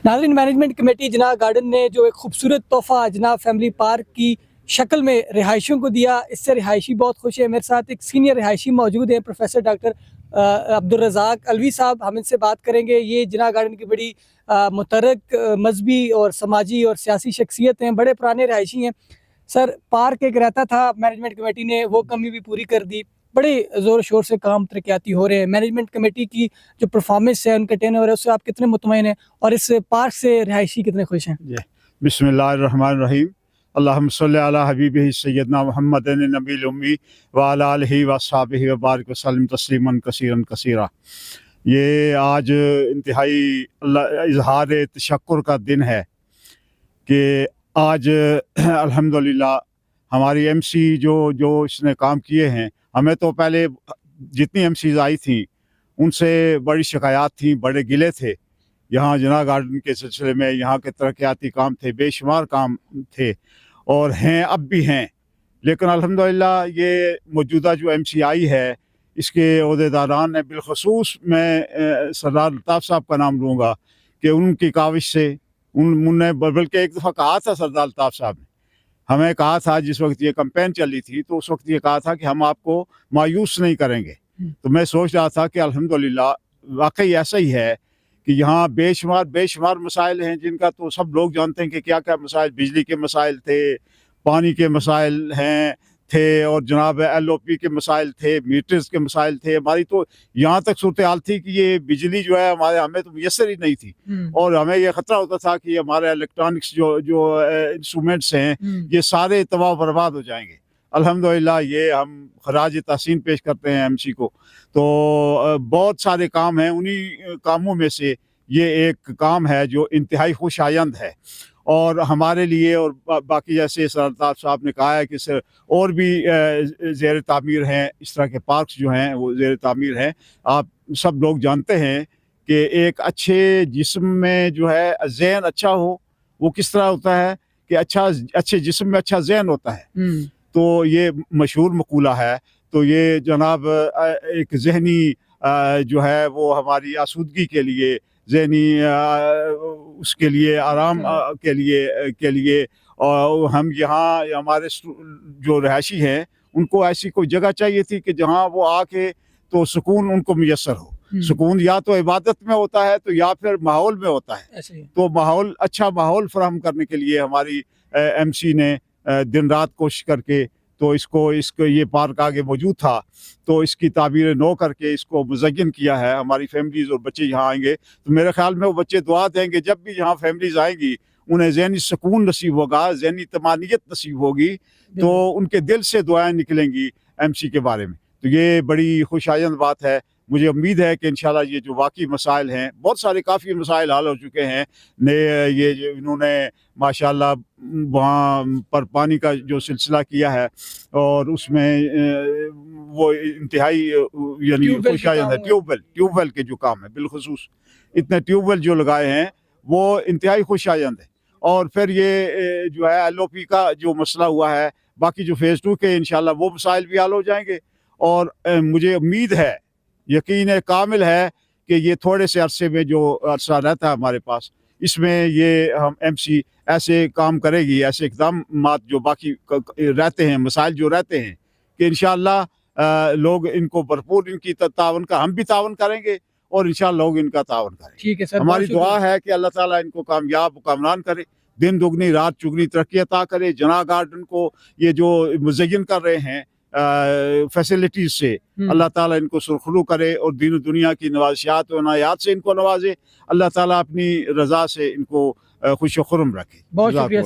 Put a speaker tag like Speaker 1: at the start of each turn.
Speaker 1: नाज़रीन, management committee जना garden ने जो एक खूबसूरत तोहफ़ा जना फैमिली पार्क की शक्ल में रिहायशियों को दिया, इससे रिहायशी बहुत खुश है। मेरे साथ एक सीनियर रिहायशी मौजूद हैं, प्रोफेसर डॉक्टर अब्दुल रज़ाक अलवी साहब। हम इनसे बात करेंगे। ये जना गार्डन की बड़ी मुतरक मजहबी और समाजी और सियासी शख्सियत हैं, बड़े पुराने रिहायशी हैं। सर, पार्क एक रहता था, मैनेजमेंट कमेटी ने वो कमी भी पूरी कर दी। बड़े ज़ोर शोर से काम तरक्याती हो रहे हैं। मैनेजमेंट कमेटी की जो परफॉर्मेंस है, उनका टेनओवर है, उससे आप कितने मुतमईन हैं और इस पार्क से रिहायशी कितने खुश हैं?
Speaker 2: बिस्मिल्लाहिर्रहमानिर्रहीम। अल्लाहुम्मा सल्लि अला हबीबिही सय्यदना मुहम्मदिन नबील उम्मी व अला आलिहि व अस्हाबिहि व बारिक वसल्लम तस्लीमन कसीरन कसीरा। ये आज इंतहाई इजहार तशक्कुर का दिन है कि आज अल्हम्दुलिल्लाह हमारी एमसी जो जो इसने काम किए हैं। हमें तो पहले जितनी एमसीज आई थी उनसे बड़ी शिकायत थी, बड़े गिले थे। यहाँ जना गार्डन के सिलसिले में यहाँ के तरक्याती काम थे, बेशुमार काम थे और हैं, अब भी हैं। लेकिन अल्हम्दुलिल्लाह ये मौजूदा जो एमसी आई है, इसके अहदेदारान ने बिलखसूस मैं सरदार अल्ताफ़ साहब का नाम लूँगा कि उनकी काविश से उनने बल्कि एक दफ़ा कहा था सरदार अल्ताफ़ साहब ने हमें कहा था, जिस वक्त ये कैंपेन चली थी तो उस वक्त ये कहा था कि हम आपको मायूस नहीं करेंगे। तो मैं सोच रहा था कि अल्हम्दुलिल्लाह वाकई ऐसा ही है कि यहाँ बेशुमार मसाइल हैं जिनका तो सब लोग जानते हैं कि क्या क्या मसाइल, बिजली के मसाइल थे, पानी के मसाइल थे और जनाब LOP के मसाइल थे, मीटर्स के मसाइल थे। हमारी तो यहाँ तक सूरत हाल थी कि ये बिजली जो है हमें तो मुयसर ही नहीं थी और हमें ये ख़तरा होता था कि हमारे इलेक्ट्रॉनिक्स जो इंस्ट्रूमेंट्स हैं ये सारे तबाह बर्बाद हो जाएंगे। अल्हम्दुलिल्लाह ये हम खराज तहसीन पेश करते हैं एमसी को। तो बहुत सारे काम हैं, उन्हीं कामों में से ये एक काम है जो इंतहाई खुशायंद है और हमारे लिए और बाकी जैसे सरदार साहब ने कहा है कि सर और भी ज़ेर तामीर हैं, इस तरह के पार्क्स जो हैं वो ज़ेर तामीर हैं। आप सब लोग जानते हैं कि एक अच्छे जिस्म में जो है ज़हन अच्छा हो वो किस तरह होता है कि अच्छे जिस्म में अच्छा ज़हन होता है। तो ये मशहूर मकूला है। तो ये जनाब एक ज़हनी जो है वो हमारी आसूदगी के लिए, ज़हनी उसके लिए, आराम के लिए और हम यहाँ हमारे जो रहायशी हैं उनको ऐसी कोई जगह चाहिए थी कि जहाँ वो आके तो सुकून उनको मुयस्सर हो। सुकून या तो इबादत में होता है तो या फिर माहौल में होता है। तो अच्छा माहौल फराहम करने के लिए हमारी एमसी ने दिन रात कोशिश करके तो इसको ये पार्क आगे मौजूद था तो इसकी ताबीर नो करके इसको मुज़य्यन किया है। हमारी फैमिलीज़ और बच्चे यहाँ आएंगे तो मेरे ख्याल में वो बच्चे दुआ देंगे, जब भी यहाँ फैमिलीज़ आएंगी उन्हें ज़हनी सुकून नसीब होगा, ज़हनी तमानियत नसीब होगी, तो उनके दिल से दुआएं निकलेंगी एमसी के बारे में। तो ये बड़ी खुशायंद बात है। मुझे उम्मीद है कि इंशाल्लाह ये जो वाकई मसाइल हैं, बहुत सारे काफ़ी मसाइल हल हो चुके हैं। ये जो इन्होंने माशाल्लाह वहाँ पर पानी का जो सिलसिला किया है और उसमें वो इंतहाई यानी खुशायंद है। ट्यूबवेल के जो काम है, बिलखुसूस इतने ट्यूबवेल जो लगाए हैं वो इंतहाई खुशायंद है। और फिर ये जो है LOP का जो मसला हुआ है, बाकी जो फेज़ 2 के इंशाल्लाह वो मसाइल भी हल हो जाएंगे और मुझे उम्मीद है, यकीन है कामिल है कि ये थोड़े से अरसे में जो अरसा रहता है हमारे पास, इसमें ये हम एमसी ऐसे काम करेगी, ऐसे इक़दाम जो बाकी रहते हैं, मसाइल जो रहते हैं कि इंशाअल्लाह लोग इनको भरपूर इनकी तावन का हम भी तावन करेंगे और इंशाअल्लाह लोग इनका तावन करेंगे।
Speaker 1: ठीक है सर,
Speaker 2: हमारी दुआ है कि अल्लाह ताला इनको कामयाब कामरान करे, दिन दुगनी रात चुगनी तरक्की अता करे। जना गार्डन को ये जो मुज़य्यन कर रहे हैं फैसिलिटीज से, अल्लाह ताला इनको सुरखरू करे और दीन दुनिया की नवाज़ियात और इनायात से इनको नवाजे। अल्लाह ताला अपनी रज़ा से इनको खुश खुर्रम रखे।
Speaker 1: बहुत शुक्रिया।